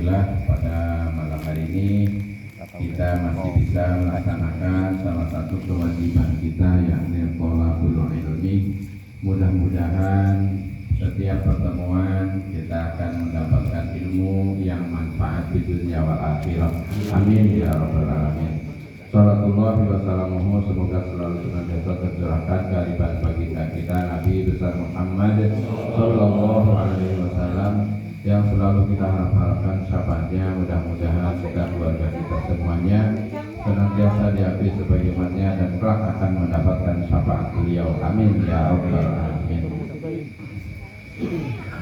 Alhamdulillah pada malam hari ini kita masih bisa melaksanakan salah satu kewajiban kita, yakni thalabul ilmi. Mudah-mudahan setiap pertemuan kita akan mendapatkan ilmu yang manfaat di dunia wal akhirah. Amin ya rabbal alamin. Salatullah wa salamuhu, semoga selalu senantiasa tercurahkan kehadiran baginda kita Nabi besar Muhammad sallallahu alaihi wasallam yang selalu kita harapkan syafaatnya. Mudah-mudahan kita, keluarga kita semuanya senantiasa diakui sebagai umatnya dan kelak akan mendapatkan syafaat beliau. Amin ya rabbal alamin.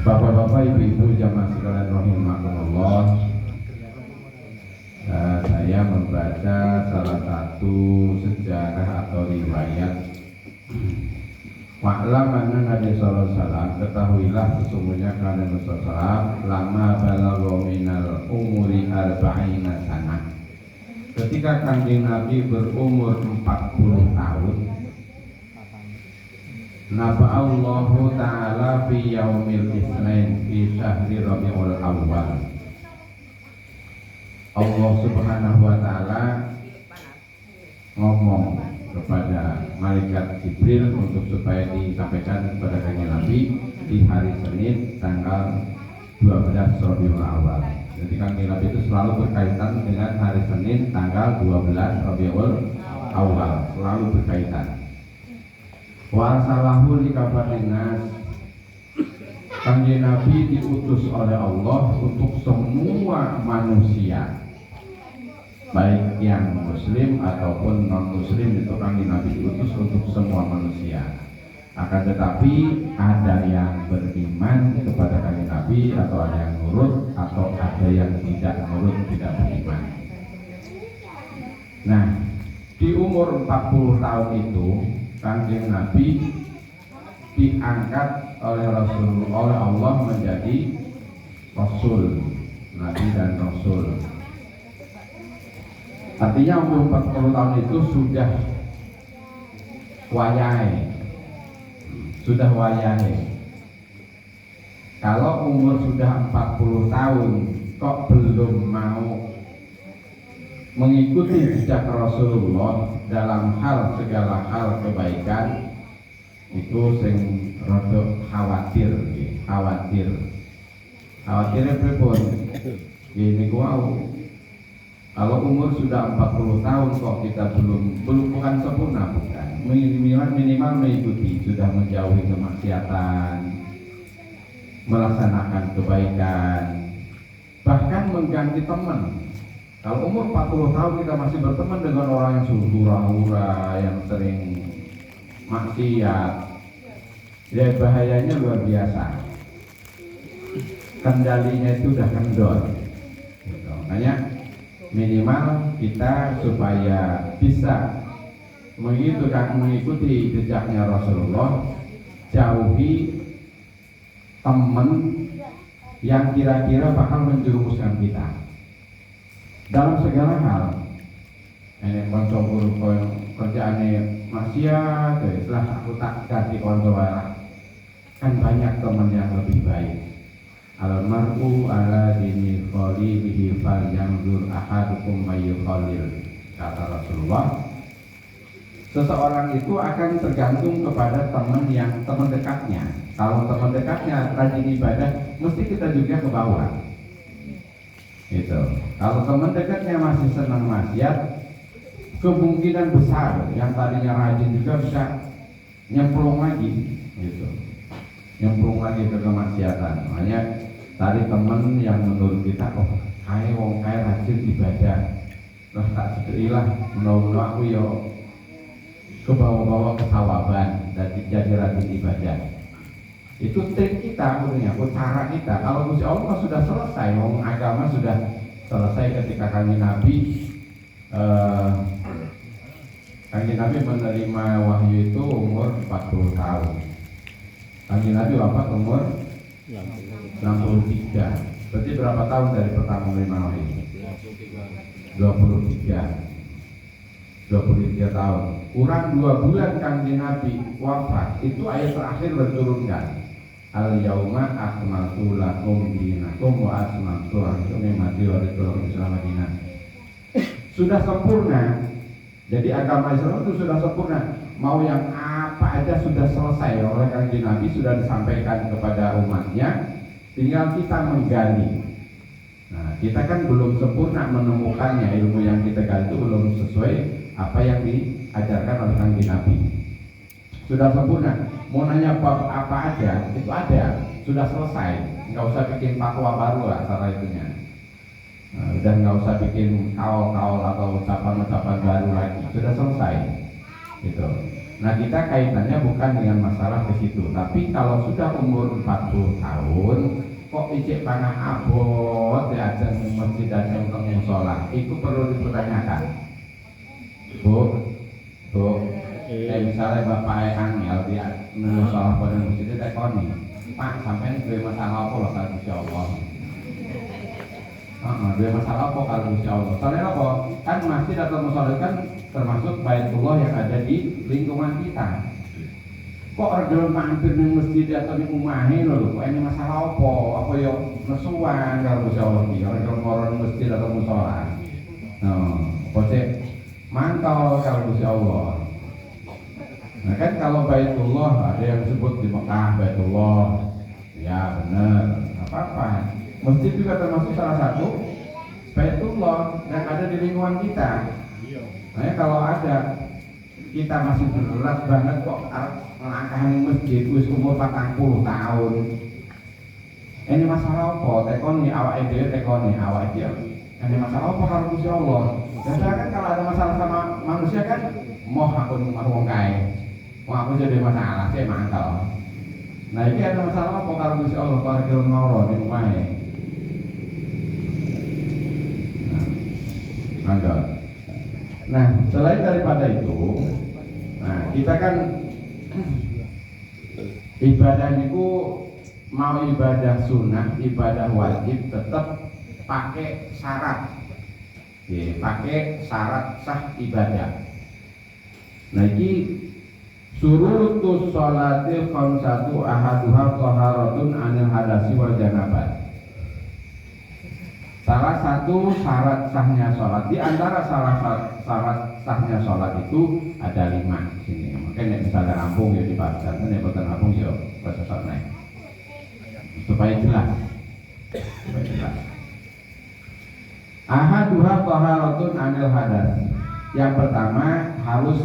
Bapak-bapak, ibu-ibu, jamaah sekalian rahimakumullah, saya membaca salah satu sejarah atau riwayat. Wa'lam anna Nabi sallallahu alaihi wasallam, ketahuilah sesungguhnya karena Nabi sallallahu alaihi wasallam lama balagha minal umuri arba'ina sanah, ketika kanjeng Nabi berumur 40 tahun, naba'allahu ta'ala fi yaumil isnin fi syahri rabiul awal. Allah subhanahu wa ta'ala ngomong kepada malaikat Jibril untuk supaya disampaikan kepada kanjeng Nabi di hari Senin tanggal 12 Rabiul Awal. Jadi kanjeng Nabi itu selalu berkaitan dengan hari Senin tanggal 12 Rabiul Awal, selalu berkaitan. Wa salahu likafatinas, kanjeng Nabi diutus oleh Allah untuk semua manusia, baik yang muslim ataupun non muslim. Itu kanjeng Nabi diutus untuk semua manusia. Akan tetapi ada yang beriman kepada kanjeng Nabi, atau ada yang nurut, atau ada yang tidak nurut, tidak beriman. Nah, di umur 40 tahun itu kanjeng Nabi diangkat oleh Allah menjadi Rasul, Nabi dan Rasul. Artinya umur 40 tahun itu sudah wayahe. Kalau umur sudah 40 tahun kok belum mau mengikuti jejak Rasulullah dalam segala hal kebaikan, itu sing rada khawatirnya pripun gini kuau. Kalau umur sudah 40 tahun kok kita belum bukan sempurna, bukan, minimal mengikuti, sudah menjauhi kemaksiatan, melaksanakan kebaikan, bahkan mengganti teman. Kalau umur 40 tahun kita masih berteman dengan orang yang hura-hura, yang sering maksiat, ya bahayanya luar biasa. Kendalinya itu udah kendor. Makanya minimal kita supaya bisa mengikuti jejaknya Rasulullah, jauhi teman yang kira-kira bakal menjerumuskan kita dalam segala hal. Ini konco guru kerjaannya maksiat, setelah aku tak ganti konco, kan banyak teman yang lebih baik. Al-mar'u ala dini khalilihi falyanzur ahadukum mayyukhalil, kata Rasulullah. Seseorang itu akan tergantung kepada teman dekatnya. Kalau teman dekatnya rajin ibadah, mesti kita juga ke bawah. Itu. Kalau teman dekatnya masih senang maksiat, kemungkinan besar yang tadinya rajin juga bisa nyemplung lagi, gitu. Nyemplung lagi ke kemaksiatan. Makanya cari teman yang menurut kita, oh kayak rajin ibadah, terus tak sederilah menolong aku yo ke bawah-bawah kesawaban dan jadi rajin ibadah. Itu trik kita, cara kita. Kalau Gusti Allah sudah selesai, agama sudah selesai ketika kanjeng Nabi menerima wahyu itu umur 40 tahun. Kanjeng Nabi wafat umur 63. Berarti berapa tahun dari pertama menerima wahyu? 23 tahun. Kurang 2 bulan kanjeng Nabi wafat, itu ayat terakhir berturunkan. Al yauma akmaltu lakum dinakum wa atmamtu alaikum Madinah wa ridwanul Islam Madinah. Sudah sempurna. Jadi agama Islam itu sudah sempurna. Mau yang apa aja sudah selesai oleh Kanjeng Nabi, sudah disampaikan kepada umatnya. Tinggal kita menggali. Nah, kita kan belum sempurna menemukannya, ilmu yang kita gali itu belum sesuai apa yang diajarkan oleh Kanjeng Nabi. Sudah sempurna. Mau nanya bab apa aja, itu ada, sudah selesai. Nggak usah bikin fatwa baru lah cara itunya. Nah, udah nggak usah bikin kaul-kaul atau ucapan-ucapan baru lagi, sudah selesai. Gitu. Nah, kita kaitannya bukan dengan masalah ke situ, tapi kalau sudah umur 40 tahun, kok icik panah abot diajak di masjid dan untuk musola, itu perlu dipertanyakan. Bu, misalnya bapak angel dia musola pada masjid tekoni, Pak sampai dua masalah apa loh kalau Insya Allah. Dua masalah apa kalau Insya Allah. Soalnya apa? Kan masjid atau musola kan termasuk Baitullah yang ada di lingkungan kita. Kok orang mampir di masjid atau di umahe loh, kok ini masalah apa? Apa ya nesuan kalau Insya Allah di orang masjid atau musola. Pokoknya mantau kalau Insya Allah. Nah kan kalau Baitullah ada yang disebut di Mekah Baitullah, ya benar, apa-apa. Masjid juga termasuk salah satu Baitullah yang ada di lingkungan kita. Nah kalau ada kita masih berat banget kok melangkahi masjid wis umur 40 tahun. Ini masalah apa? Tekoni awak dhewe tekoni awak dhewe. Ini masalah apa kalau Gusti Allah? Dan kan kalau ada masalah sama manusia kan moh aku wong kae. Wah aku jadi masalah, saya mangkal. Nah ini ada masalah apa kalau Gusti Allah kalau kita ngoro di rumahnya? Nah, selain daripada itu, nah kita kan ibadah itu mau ibadah sunnah, ibadah wajib tetap pakai syarat, pakai syarat sah ibadah. Nah ini surutus sholati khamsatu ahaduha taharatun anil hadasi wal janabat. Salah satu syarat sahnya sholat, di antara syarat sahnya sholat itu ada 5 di sini. Mungkin misalnya rampung ya dibacakan, ya bukan rampung ya bahasa naik supaya jelas. Ahaduha taharatun anil hadas. Yang pertama harus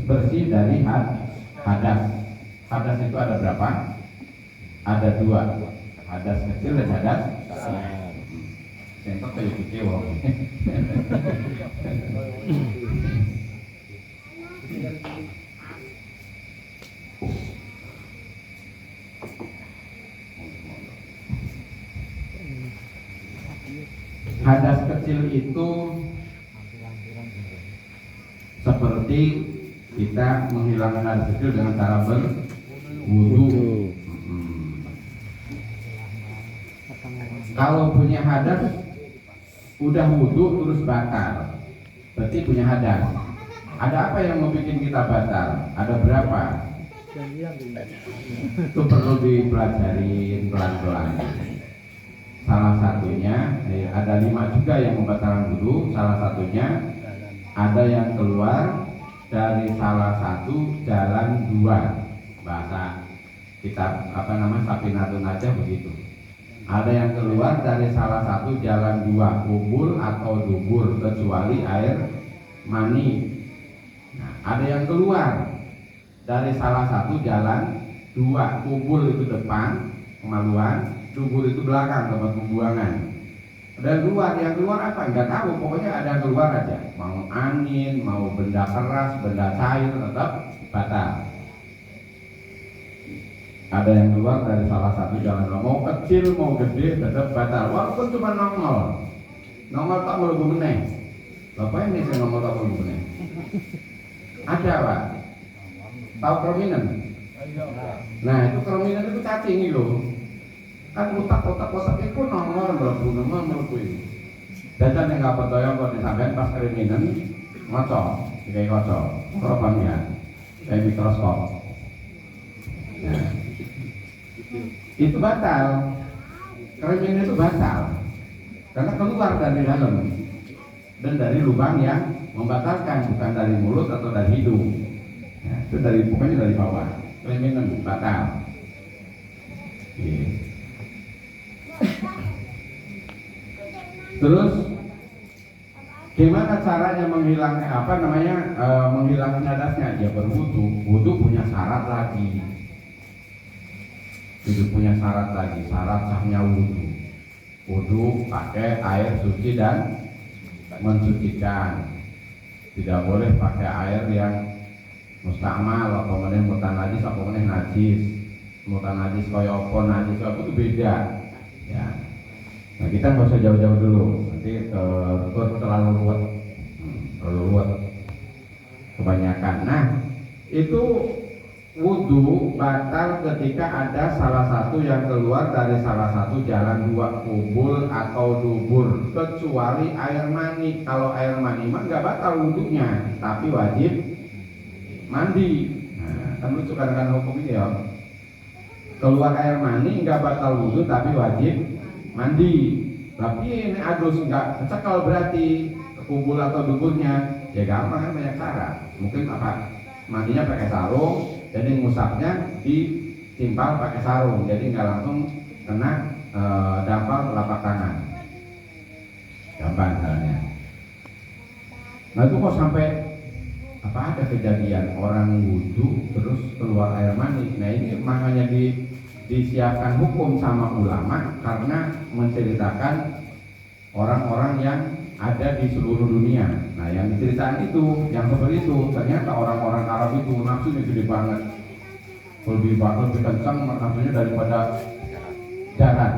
bersih dari hadas. Hadas itu ada berapa? Ada 2. Hadas kecil dan hadas besar. Sentok kayak gitu wong. Hadas kecil itu seperti kita menghilangkan hadas kecil dengan cara berwudu. Kalau punya hadas udah wudu terus batal, berarti punya hadas. Ada apa yang membuat kita batal? Ada berapa? Itu perlu dipelajarin pelan-pelan. Salah satunya ada 5 juga yang membatalkan wudu. Salah satunya ada yang keluar dari salah satu jalan 2. Bahasa kitab Safinatun aja begitu. Ada yang keluar dari salah satu jalan 2, kubul atau dubur, kecuali air mani. Nah, ada yang keluar dari salah satu jalan 2, kubul itu depan kemaluan, dubur itu belakang tempat pembuangan. Dan yang keluar apa? Enggak tahu, pokoknya ada yang keluar aja. Mau angin, mau benda keras, benda cair, tetap batal. Ada yang keluar dari salah satu jalan, mau kecil mau gede tetap batal, walaupun cuma nongol tak mlebu meneh. Bapak ini saya nongol tak mlebu meneh. Ada Pak, tahu krominan? Nah itu krominan itu cacing itu, kan kotak itu nongol mlebu itu. Dan yang nggak percaya kalau disampaikan pas krominan ngocok, kayak ngocok, ya, kayak mikroskop. Nah, itu batal, kriminal itu batal. karena keluar dari dalam dan dari lubang yang membatalkan, bukan dari mulut atau dari hidung. Ya, itu dari pokoknya dari bawah, keleminan batal. Terus gimana caranya menghilangkan hadasnya? Ya berwudu. Wudu punya syarat lagi. Syarat sahnya wudu. Wudu pakai air suci dan mensucikan. Tidak boleh pakai air yang mustakmal atau mutan najis atau najis. Mutan najis koyo apa najis itu beda. Ya. Nah, kita nggak usah jauh-jauh dulu. Nanti terlalu ruwet kebanyakan. Nah, itu wudu batal ketika ada salah satu yang keluar dari salah satu jalan dua, kubul atau dubur, kecuali air mani. Kalau air mani mah nggak batal wudunya, tapi wajib mandi. Nah, kan lucu kadang-kadang hukum ini ya. Keluar air mani nggak batal wudu, tapi wajib mandi. Tapi ini adus nggak kecekal berarti ke kubul atau duburnya. Ya gampang kan, banyak cara. Mungkin mandinya pakai sarung, jadi ngusapnya ditimpal pakai sarung, jadi nggak langsung kena dampal telapak tangan. Gampang caranya. Nah itu kok sampai ada kejadian orang wudhu terus keluar air mani. Nah ini makanya disiapkan hukum sama ulama karena menceritakan orang-orang yang ada di seluruh dunia. Nah yang diceritakan itu, yang seperti itu, ternyata orang-orang Arab itu nafsunya gede banget, lebih kencang nafsunya daripada jaran,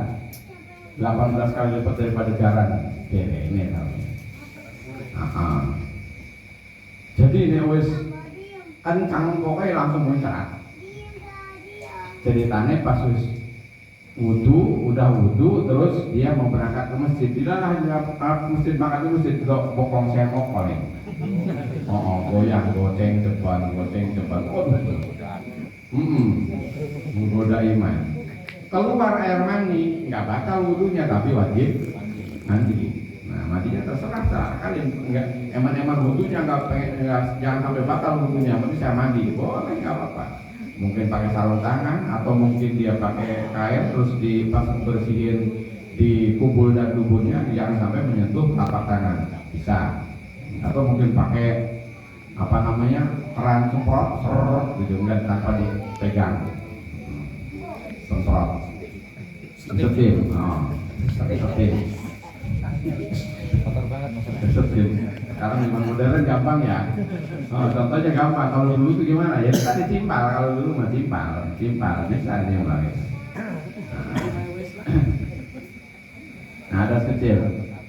18 kali lipat daripada jaran. Ini namanya. Jadi ini wis kencang pokoknya langsung muncrat. Ceritanya pas wis udah wudu terus dia mau berangkat ke masjid. Tidaklah masjid makan di masjid kok bokong semok paling. Goyang goceng cepat. Menggoda iman. Keluar air mani nggak batal wudunya tapi wajib mandi. Nah mandinya terserah kalian. Eman wudunya jangan sampai batal wudunya. Berarti saya mandi boleh nggak apa-apa. Mungkin pakai sarung tangan atau mungkin dia pakai kain terus bersihin di kubul dan duburnya, jangan sampai menyentuh tapak tangan, bisa. Atau mungkin pakai keran semprot gitu, enggak tanpa dipegang, semprot setim kotor banget setim. Sekarang memang modern gampang ya. Contohnya gampang. Kalau dulu itu gimana? Ya kita ditimpal. Kalau dulu mah timpal bisa timpal. Nah, ada kecil.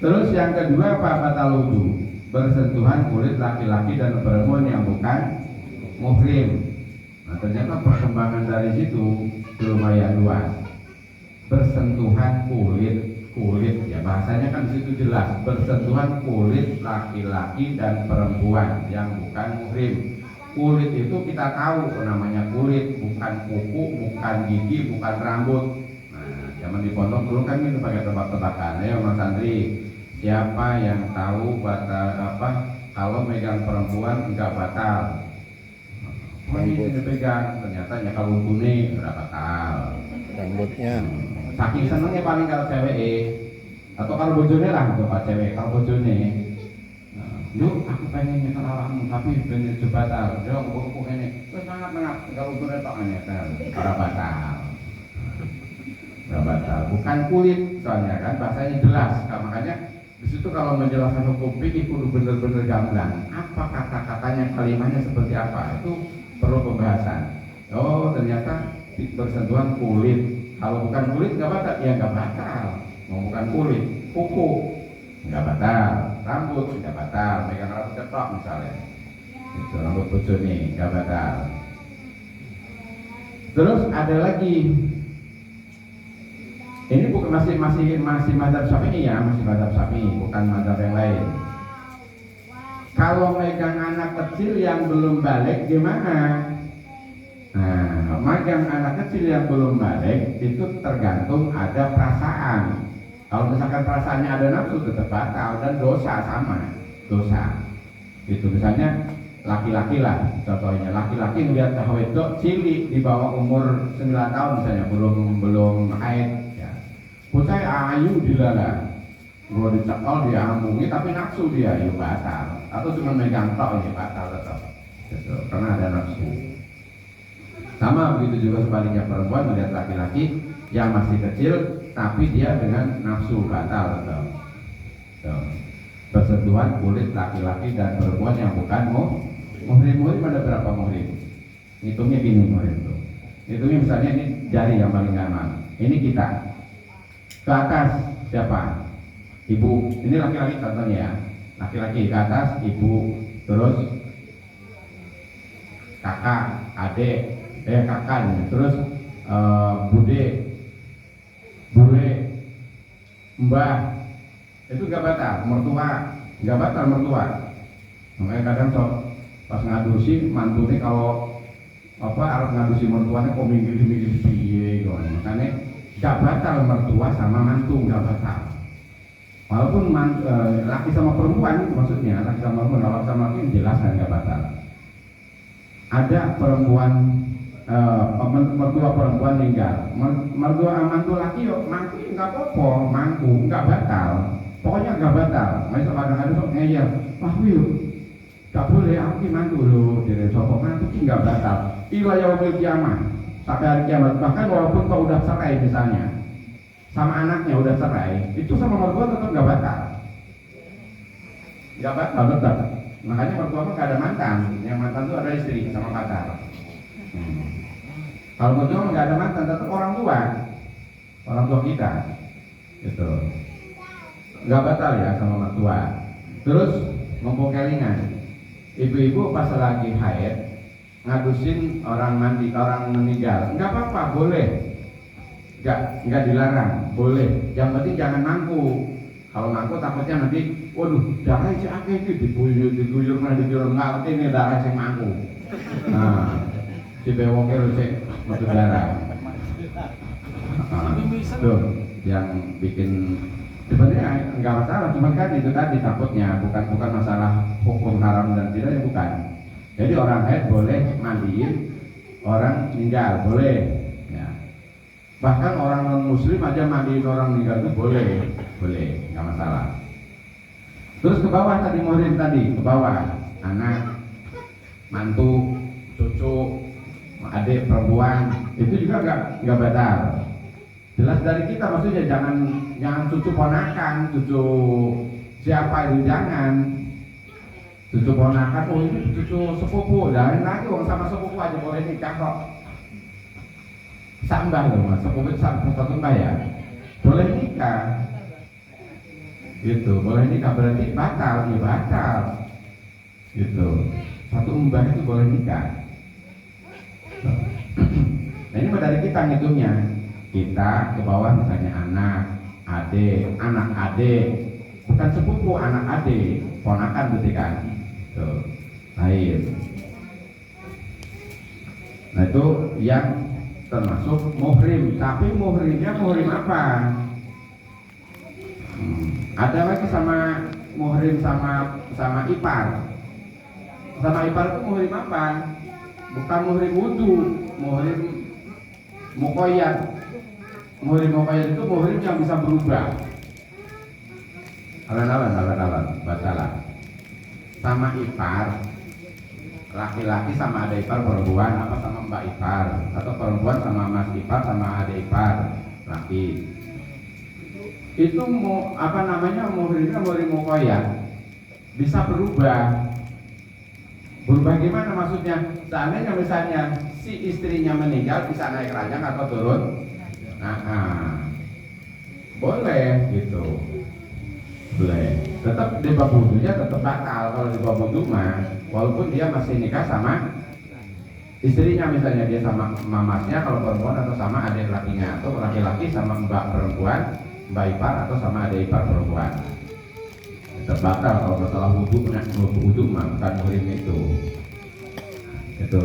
Terus yang kedua apa? Batal wudu. Bersentuhan kulit laki-laki dan perempuan yang bukan muhrim. Nah, ternyata perkembangan dari situ lumayan luas. Bersentuhan kulit ya, bahasanya kan di situ jelas, bersentuhan kulit laki-laki dan perempuan yang bukan muhrim. Kulit itu kita tahu namanya kulit, bukan kuku, bukan gigi, bukan rambut. Nah, zaman di pondok dulu kan itu pakai tebak-tebakan. Ayo Mas Andri, siapa yang tahu batal kalau megang perempuan enggak batal? Ini dipegang, ternyata kalau kuning udah batal. Rambutnya. Saking senengnya paling kalau cewek atau kalau bojone lah untuk cewek. Kalau bojone yuk aku pengen nyekel awakmu tapi pengen coba batal dong buku ini terus sangat kalau bojone tok nyekel ora batal bukan kulit soalnya kan bahasanya jelas. Makanya di situ kalau menjelaskan hukum fikih kudu bener-bener gamblang apa kata-katanya, kalimatnya seperti apa, itu perlu pembahasan. Oh ternyata bersentuhan kulit. Kalau bukan kulit nggak batal, ya nggak batal. Mau bukan kulit, kuku nggak batal, rambut nggak batal, megang rambut cetok misalnya, itu rambut bocor nih nggak batal. Terus ada lagi, ini bukan masih mazhab Syafi'i ya, masih mazhab Syafi'i, bukan mazhab yang lain. Kalau megang anak kecil yang belum balik gimana? Nah, magang anak kecil yang belum balik itu tergantung ada perasaan. Kalau misalkan perasaannya ada nafsu tetap batal dan dosa sama, dosa. Itu misalnya laki-laki lah, contohnya laki-laki ngeliat wedok cilik di bawah umur 9 tahun misalnya, belum haid ya. Bocah ayu dilala, gua dicekal dia ambungi tapi nafsu dia, ya batal. Atau cuma megang tok ya batal tetap. Gitu, karena ada nafsu. Sama begitu juga sebaliknya, perempuan melihat laki-laki yang masih kecil tapi dia dengan nafsu, batal tetap. Persentuhan kulit laki-laki dan perempuan yang bukan muhrim ada berapa muhrim? Hitungnya gini muhrim tuh. Hitungnya misalnya ini jari yang paling gampang. Ini kita. Ke atas siapa? Ibu. Ini laki-laki contohnya ya. Laki-laki ke atas ibu, terus kakak, adik, kakak, terus bude, bule, mbah. Itu gak batal, mertua gak batal mertua. Makanya kadang pas ngadusi mantu nih, kalau harus ngadusi mertuanya kok minggir piye gitu. Makanya gak batal mertua sama mantu, gak batal. Walaupun laki sama perempuan, maksudnya laki sama perempuan, kalau sama laki jelas kan gak batal. Ada perempuan mertua perempuan meninggal, mertua mantu laki yuk mantu nggak apa-apa, mantu nggak batal. Pokoknya gak batal. Masuk kadang-kadang sok ngeyel, wah yuk, gak boleh aku mantu loh, dari sopok mantu ini gak batal. Ila yaumil kiamah, sampai hari kiamat. Bahkan walaupun kau udah cerai misalnya, sama anaknya udah cerai, itu sama mertua tetap gak batal. Gak batal tetap. Makanya mertua mah gak ada mantan. Yang mantan itu ada istri sama pacar. Kalau mertua mah gak ada mantan, tetap orang tua kita. Gitu. Gak batal ya sama mertua. Terus ngomong kelingan, ibu-ibu pas lagi haid ngadusin orang meninggal, nggak apa-apa, boleh, nggak dilarang, boleh. Yang penting jangan mangku. Kalau mangku takutnya nanti, waduh, darah si akeh itu diguyur nggak ini darah si mangku. Nah, si bewoknya si masuk darah. Tuh yang bikin. Sebenarnya enggak masalah, cuma kan itu tadi takutnya bukan masalah hukum haram dan tidak, ya bukan. Jadi orang haid boleh mandiin orang meninggal, boleh. Ya. Bahkan orang non muslim aja mandiin orang meninggal itu boleh, enggak masalah. Terus ke bawah tadi muhrim tadi, ke bawah anak, mantu, cucu, adik perempuan itu juga enggak batal. Jelas dari kita, maksudnya jangan cucu ponakan, cucu siapa itu jangan. Cucu ponakan, oh ini cucu sepupu, lain lagi orang sama sepupu aja boleh nikah kok. Sambah loh mas, sepupu satu mbah ya, boleh nikah. Gitu, boleh nikah berarti batal, ya batal. Gitu, satu mbah itu boleh nikah. Nah ini dari kita ngitungnya. Kita ke bawah misalnya anak adik, bukan sepupu, anak adik, ponakan berarti kan. Tuh, lain. Nah itu yang termasuk muhrim, tapi muhrimnya muhrim apa? Ada lagi sama muhrim sama ipar. Sama ipar itu muhrim apa? Bukan muhrim wudu, muhrim muqayyad. Muhrim itu muhrim yang bisa berubah. Alan, batalah. Sama ipar, laki-laki sama ada ipar perempuan, apa sama mbak ipar, atau perempuan sama mas ipar sama ada ipar laki. Itu muhrimnya muhrim muqayyad, bisa berubah. Berubah gimana maksudnya? Seandainya misalnya si istrinya meninggal, bisa naik ranjang atau turun. Boleh gitu, boleh. Tetap di bab wudunya tetap batal kalau di bab wudu mah, walaupun dia masih nikah sama istrinya, misalnya dia sama mamasnya kalau perempuan, atau sama adik lakinya, atau laki-laki sama mbak perempuan, mbak ipar, atau sama adik ipar perempuan. Tetap batal kalau masalah wudu mah, bukan muhrim itu. Itu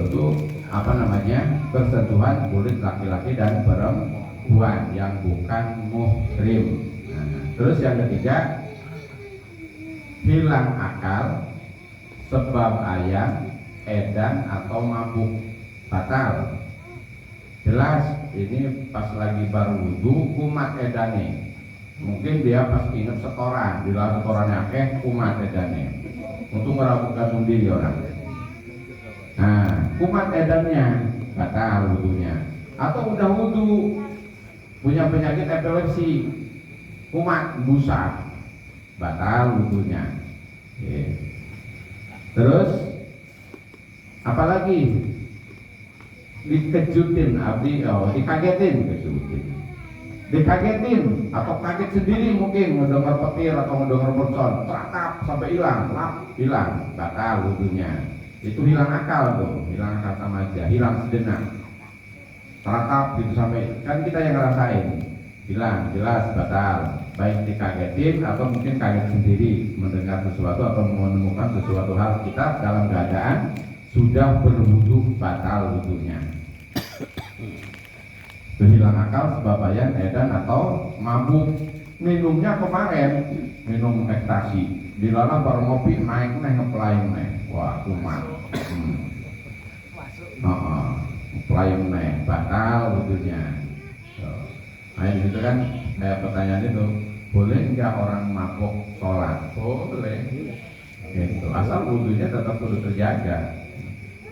bersentuhan kulit laki-laki dan perempuan yang bukan muhrim. Nah, Terus yang ketiga, hilang akal sebab ayam, edan atau mabuk, batal. Jelas ini pas lagi baru wudhu kumat edane. Mungkin dia pas inget setoran, di dalam setorannya kumat edane. Untuk meragukan sendiri orang. Nah, kumat edannya batal wudhunya. Atau udah wudhu punya penyakit epilepsi, kumat busa, batal wudhunya. Terus apalagi dikejutin dikagetin atau kaget sendiri, mungkin mendengar petir atau mendengar mercon, teratap sampai hilang, batal wudhunya. Itu hilang akal tuh, hilang akal sama aja, hilang sejenak, teratap gitu sampai, kan kita yang ngerasain, hilang, jelas batal. Baik dikagetin atau mungkin kaget sendiri mendengar sesuatu atau menemukan sesuatu hal, kita dalam keadaan sudah berwudu, batal wudhunya. Hilang akal sebab ayam, edan atau mabuk. Minumnya kemarin minum ekstasi, dilalah baru ngopi naik ngeplay wah kumat. Play batal wudhunya. Nah itu kan kayak pertanyaan itu, boleh nggak orang mabuk sholat? Boleh. Gitu. Asal wudhunya tetap perlu terjaga.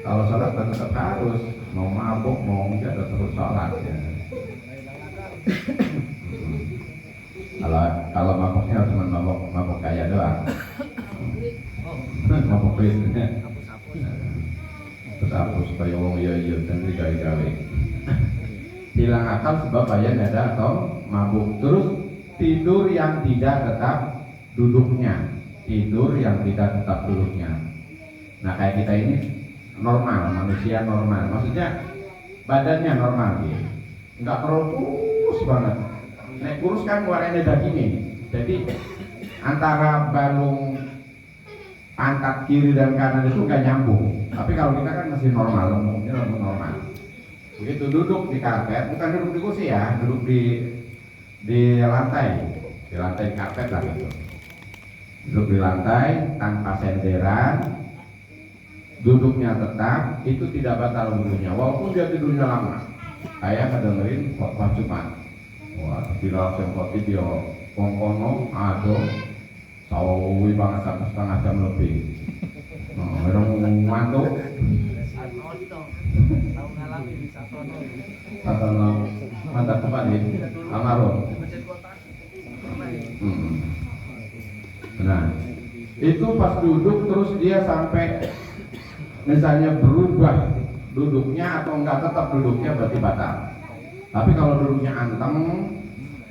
Kalau sholat tetap harus, mau mabuk mau enggak tetap harus sholat ya. Kalau mabuknya cuma mabuk kaya doang, mabuk kris, terus hapus supaya wong iya dan digawe-gawe. Hilang akal sebab ayam ada atau mabuk. Terus tidur yang tidak tetap duduknya, Nah kayak kita ini normal, manusia normal, maksudnya badannya normal gitu. Nggak perlu kurus banget. Nek kurus kan warnanya dagingnya. Jadi antara balung pantat kiri dan kanan itu nggak nyambung. Tapi kalau kita kan masih normal, umumnya normal. Begitu duduk di karpet, bukan duduk di kursi ya, duduk di lantai karpet lah gitu. Duduk di lantai tanpa senderan, duduknya tetap, itu tidak batal wudhunya, walaupun dia tidurnya lama. Saya kedengerin khotbah Jumat, wah tidak sempat dia kongkono ado sawi banget sampai setengah jam lebih. Merong mantuk satono mantap tempat ini Amaron. Nah itu pas duduk terus dia sampai misalnya berubah duduknya atau enggak tetap duduknya, berarti batal. Tapi kalau duduknya anteng,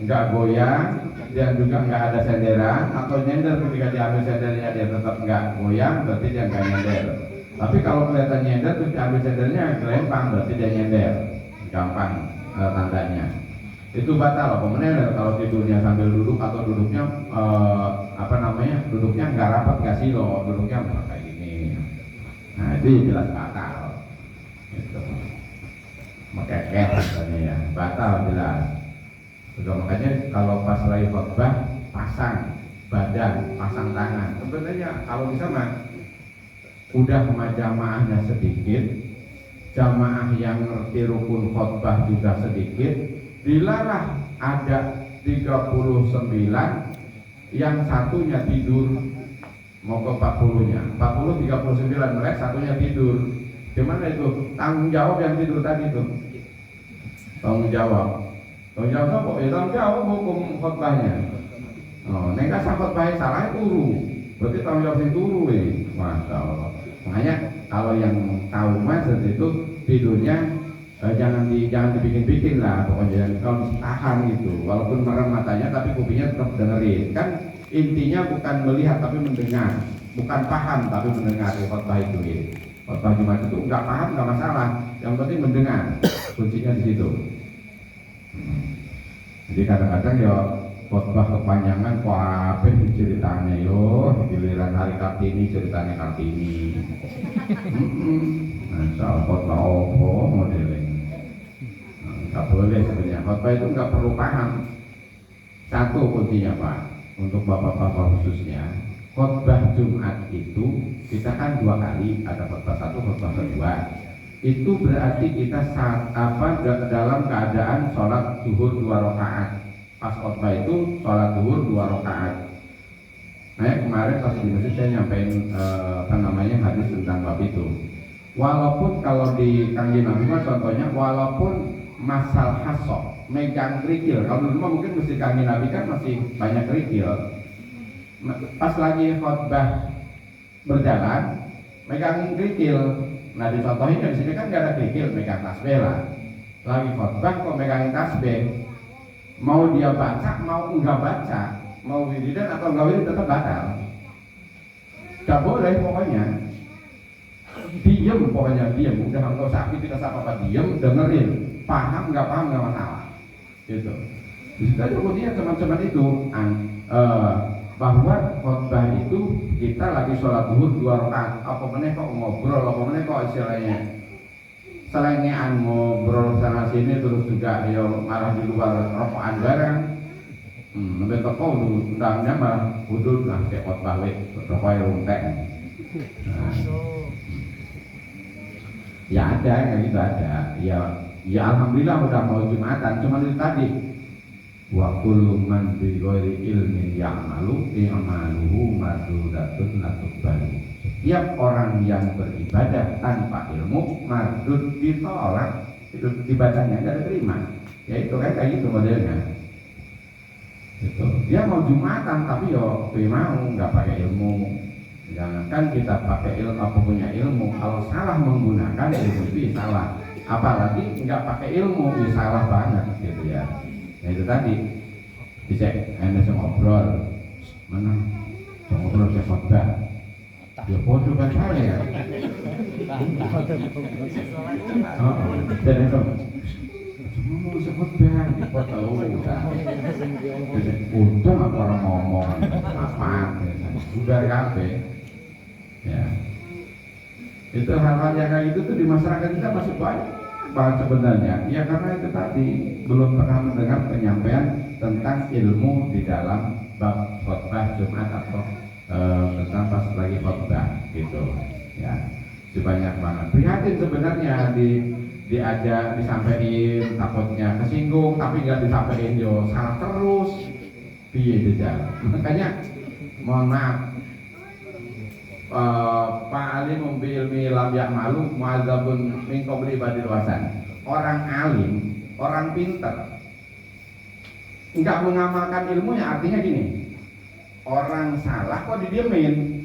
enggak goyang, dan juga enggak ada senderan atau nyender, ketika diambil sendernya dia tetap enggak goyang, berarti dia enggak nyender. Tapi kalau kelihatan nyender terus diambil sendernya kelempang, berarti dia nyender, gampang tandanya. Itu batal. Pemenang kalau tidurnya sambil duduk atau duduknya duduknya enggak rapat, enggak silo, duduknya kayak gini. Nah itu jelas batal. Gitu. Mekekeh misalnya ya, batal jelas. Juga makanya kalau pas lagi khotbah pasang badan, pasang tangan. Sebenarnya kalau bisa mah udah jamaahnya sedikit, jamaah yang ngerti rukun khotbah juga sedikit, dilarang ada 39 yang satunya tidur, mau ke 40-nya 39 mereka satunya tidur. Gimana itu? Tanggung jawab yang tidur tadi itu. Tanggung jawab apa? Ya tanggung jawab hukum khotbahnya. Nengka khotbahnya salah turu. Berarti tanggung jawab yang turu Masya Allah. Makanya kalau yang tahu mas itu tidurnya jangan dibikin-bikin lah, pokoknya kalau tahan gitu. Walaupun merem matanya tapi kupingnya tetap dengerin. Kan intinya bukan melihat tapi mendengar, bukan paham tapi mendengar khotbah itu. Khotbah Jumat itu nggak paham nggak masalah, yang penting mendengar, kuncinya di situ. Jadi kadang-kadang ya khotbah kepanjangan kok apa ceritanya giliran hari Kartini ceritanya Kartini. Soal khotbah modelnya nggak boleh sebenarnya. Khotbah itu nggak perlu paham. Satu kuncinya Pak, untuk bapak-bapak khususnya, khotbah Jumat itu kita kan 2 kali, ada khotbah 1, khotbah kedua. Itu berarti kita dalam keadaan sholat zuhur 2 rakaat. Pas khotbah itu sholat zuhur 2 rakaat. Nah kemarin pas di masjid saya nyampein hadis tentang bab itu. Walaupun kalau di Kanjeng Nabi contohnya, walaupun masal hasok megang kerikil, kalau dulu mungkin masjid Kanjeng Nabi kan masih banyak kerikil. Pas lagi khotbah berjalan megang kerikil. Nah dicontohin di sini kan nggak ada kerikil, megang tasbih lah. Lagi khotbah kok megangin tasbih, mau dia baca mau enggak baca, mau wiridan atau enggak wiridan tetap batal. Gak boleh pokoknya. Diem pokoknya, diem. Udah nggak usah aktivitas apa-apa, diem, dengerin. Paham nggak masalah. Gitu. Bisa aja kuncinya teman-teman itu bahwa khotbah itu kita lagi sholat zuhur 2 rakaat. Apa meneh kok ngobrol, apa meneh kok istilahnya selengean ngobrol sana sini, terus juga ya malah di luar rokokan barang. Lebih toko undangnya malah hudud lah kayak khotbah rokoknya runtek. Ya ada kayak gitu ada. Ya alhamdulillah udah mau Jumatan, cuma itu tadi. Wa kullu man bi ghairi ilmin ya'malu i'maluhu mardudatun la tuqbalu. Setiap orang yang beribadah tanpa ilmu mardud ditolak, itu ibadahnya enggak diterima. Ya itu kan kayak gitu modelnya. Itu. Dia mau Jumatan tapi yo mau enggak pakai ilmu. Jangankan kita pakai ilmu apa punya ilmu, kalau salah menggunakan ilmu itu salah. Apalagi enggak pakai ilmu, salah banget gitu ya. Nah itu tadi dicek, anda ngobrol mana ngobrol ke khotbah ya bodoh kan saya ya dan itu semua bisa khotbah tahu untung apa orang ngomong apa udah kafe ya itu hal-hal yang kayak gitu tuh di masyarakat kita masih banyak sebenarnya ya, karena itu tadi belum pernah mendengar penyampaian tentang ilmu di dalam bab khotbah Jumat atau tentang pas lagi khotbah gitu ya, sebanyak banget. Prihatin sebenarnya diajak disampaikan, takutnya kesinggung tapi nggak disampaikan yo salah terus piye jejak. Makanya mohon maaf, Pak alim bi ilmi lam ya'malu mu'adzabun min qabli badil wasan. Orang alim, orang pinter enggak mengamalkan ilmunya, artinya gini, orang salah kok didiemin.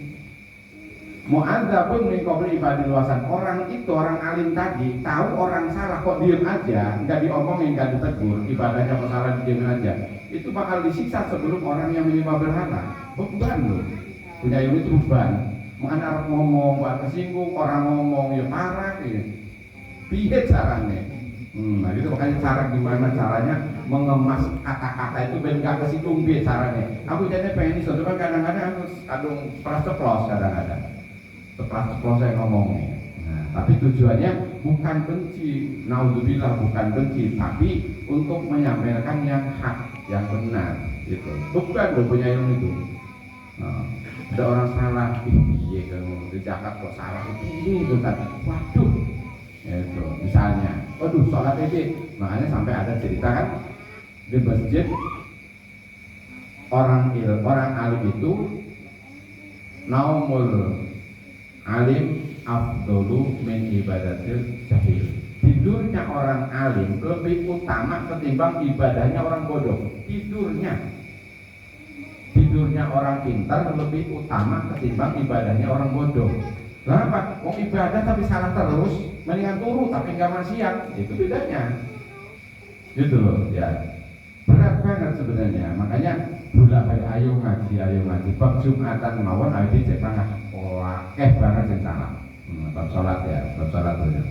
Mu'adzabun min qabli badil wasan. Orang itu, orang alim tadi tahu orang salah kok diem aja, enggak diomongin, enggak ditegur, ibadahnya kok salah didiemin aja. Itu bakal disiksa sebelum orang yang menyembah berhala. Beban loh. Punya ilmu itu beban. Mana orang ngomong, buat kesinggung, orang ngomong ya parah ya. Piye caranya? Nah gitu, makanya cara gimana caranya mengemas kata-kata itu biar gak kesinggung, piye caranya. Aku jadi pengen iso, cuma kadang-kadang aku kadung ceplos kadang-kadang. Ceplos saya ngomongnya. Nah, tapi tujuannya bukan benci, naudzubillah bukan benci, tapi untuk menyampaikan yang hak, yang benar gitu. Bukan lo punya ilmu itu. Nah, ada orang salah, iya kalau di Jakarta kok salah itu tadi, waduh, itu misalnya, waduh sholat itu, makanya sampai ada cerita kan di masjid orang alim itu naumul alim afdolu min ibadatil jahil. Tidurnya orang alim lebih utama ketimbang ibadahnya orang bodoh. Tidurnya orang pintar lebih utama ketimbang ibadahnya orang bodoh. Kenapa? Mau ibadah tapi salah terus, mendingan turu tapi nggak maksiat. Itu bedanya. Gitu loh, ya. Berat banget sebenarnya. Makanya bolak-balik ayo ngaji. Bab Jumatan mawon ayo dicek banget. Banget yang salah. Bab sholat ya, bab sholat ya.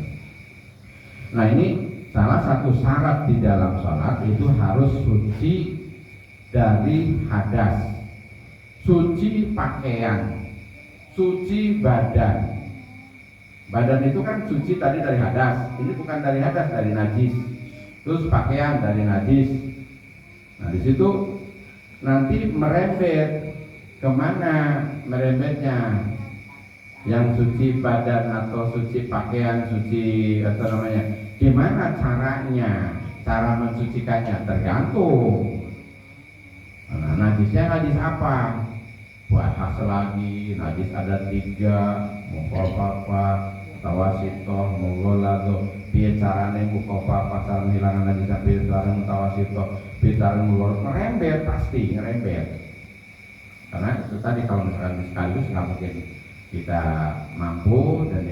Nah ini salah satu syarat di dalam sholat itu harus suci dari hadas, suci pakaian, suci badan. Badan itu kan suci tadi dari hadas, ini bukan dari hadas, dari najis. Terus pakaian dari najis. Nah di situ nanti merembet kemana merembetnya, yang suci badan atau suci pakaian, suci apa namanya, gimana caranya, cara mensucikannya tergantung. Nah, najisnya najis apa? Buat hasil lagi, najis ada 3, mukhofafa, tawasito, mugholado. Piye carane mukhofafa cara menghilangkan najis, piye carane tawasito, piye carane mugholado, ngerembet, pasti ngerembet. Karena itu tadi kalau misalkan sekaligus nggak mungkin kita mampu dan